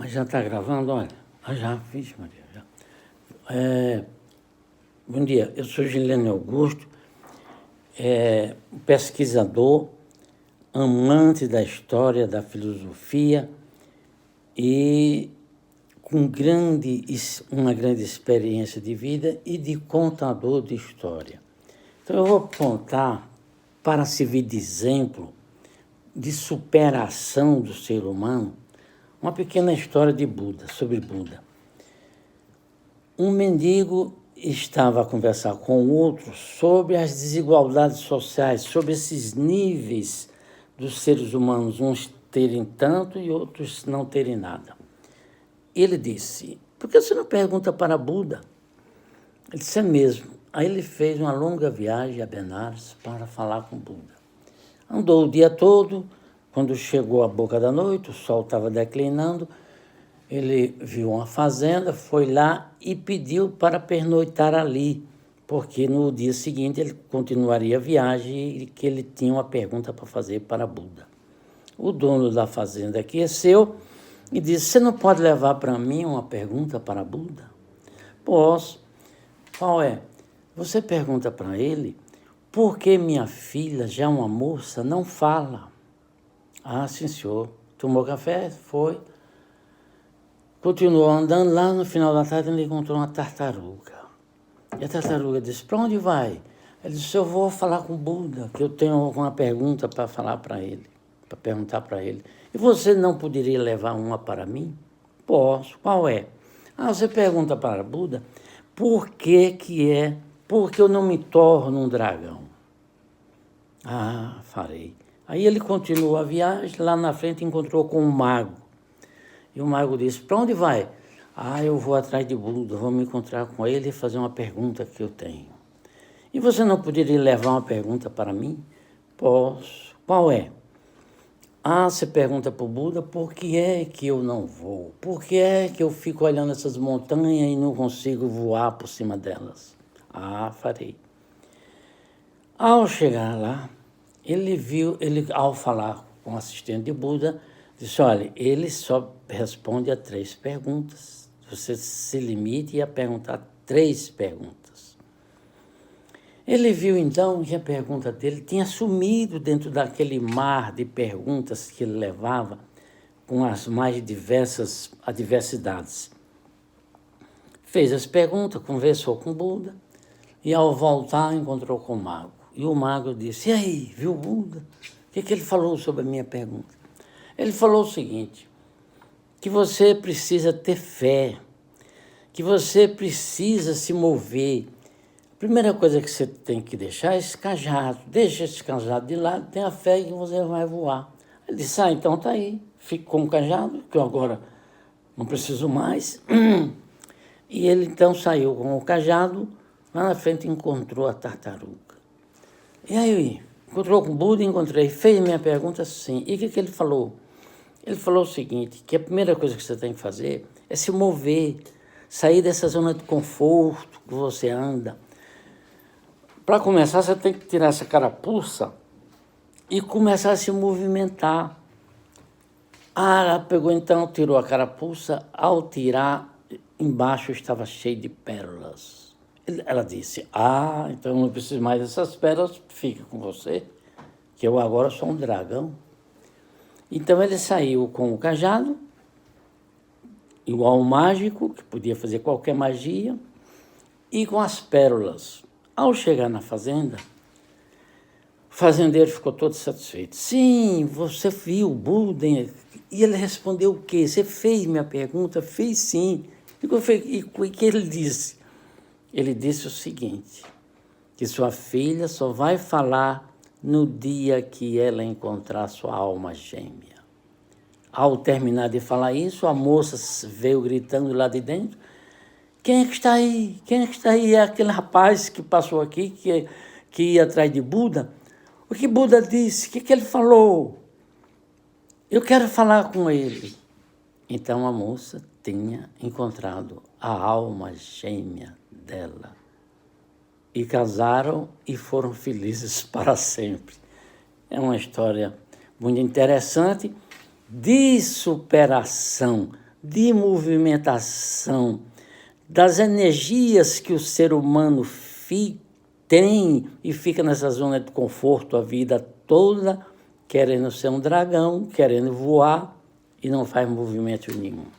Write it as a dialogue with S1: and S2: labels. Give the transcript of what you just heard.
S1: Já está gravando? Olha, já fiz, Maria. Já. Bom dia, eu sou Gilene Augusto, pesquisador, amante da história, da filosofia e com uma grande experiência de vida e de contador de história. Então, eu vou contar, para servir de exemplo de superação do ser humano, uma pequena história de Buda, sobre Buda. Um mendigo estava a conversar com outro sobre as desigualdades sociais, sobre esses níveis dos seres humanos, uns terem tanto e outros não terem nada. Ele disse: por que você não pergunta para Buda? Ele disse: é mesmo. Aí ele fez uma longa viagem a Benares para falar com Buda. Andou o dia todo. Quando chegou à boca da noite, o sol estava declinando, ele viu uma fazenda, foi lá e pediu para pernoitar ali, porque no dia seguinte ele continuaria a viagem e que ele tinha uma pergunta para fazer para Buda. O dono da fazenda aqueceu e disse: você não pode levar para mim uma pergunta para Buda? Posso. Qual é? Você pergunta para ele por que minha filha, já uma moça, não fala. Ah, sim, senhor. Tomou café, foi. Continuou andando. Lá no final da tarde ele encontrou uma tartaruga. E a tartaruga disse: para onde vai? Ele disse: eu vou falar com o Buda, que eu tenho alguma pergunta para falar para ele, para perguntar para ele. E você não poderia levar uma para mim? Posso. Qual é? Ah, você pergunta para Buda por que eu não me torno um dragão? Ah, farei. Aí ele continuou a viagem, lá na frente encontrou com um mago. E o mago disse: para onde vai? Ah, eu vou atrás de Buda, vou me encontrar com ele e fazer uma pergunta que eu tenho. E você não poderia levar uma pergunta para mim? Posso. Qual é? Ah, você pergunta para o Buda por que é que eu não vou? Por que é que eu fico olhando essas montanhas e não consigo voar por cima delas? Ah, farei. Ao chegar lá, ao falar com o assistente de Buda, disse: olha, ele só responde a 3 perguntas. Você se limite a perguntar 3 perguntas. Ele viu então que a pergunta dele tinha sumido dentro daquele mar de perguntas que ele levava com as mais diversas adversidades. Fez as perguntas, conversou com Buda e ao voltar encontrou com o mago. E o mago disse: e aí, viu o Buda? O que ele falou sobre a minha pergunta? Ele falou o seguinte: que você precisa ter fé, que você precisa se mover. A primeira coisa que você tem que deixar é esse cajado. Deixa esse cajado de lado, tenha fé que você vai voar. Ele disse: ah, então tá aí. Fico com o cajado, que eu agora não preciso mais. E ele então saiu com o cajado, lá na frente encontrou a tartaruga. E aí, encontrou com o Buda, encontrei, fez minha pergunta, sim. E o que ele falou? Ele falou o seguinte, que a primeira coisa que você tem que fazer é se mover, sair dessa zona de conforto que você anda. Para começar, você tem que tirar essa carapuça e começar a se movimentar. Ah, ela pegou então, tirou a carapuça, ao tirar, embaixo estava cheio de pérolas. Ela disse: ah, então eu não preciso mais dessas pérolas, fica com você, que eu agora sou um dragão. Então ele saiu com o cajado, igual um mágico, que podia fazer qualquer magia, e com as pérolas. Ao chegar na fazenda, o fazendeiro ficou todo satisfeito. Sim, você viu o Buda? E ele respondeu o quê? Você fez minha pergunta? Fez sim. E o que ele disse? Ele disse o seguinte, que sua filha só vai falar no dia que ela encontrar sua alma gêmea. Ao terminar de falar isso, a moça veio gritando lá de dentro: quem é que está aí? Quem é que está aí? É aquele rapaz que passou aqui, que ia atrás de Buda. O que Buda disse? O que ele falou? Eu quero falar com ele. Então a moça tinha encontrado a alma gêmea dela. E casaram e foram felizes para sempre. É uma história muito interessante de superação de movimentação, das energias que o ser humano tem e fica nessa zona de conforto a vida toda, querendo ser um dragão, querendo voar e não faz movimento nenhum.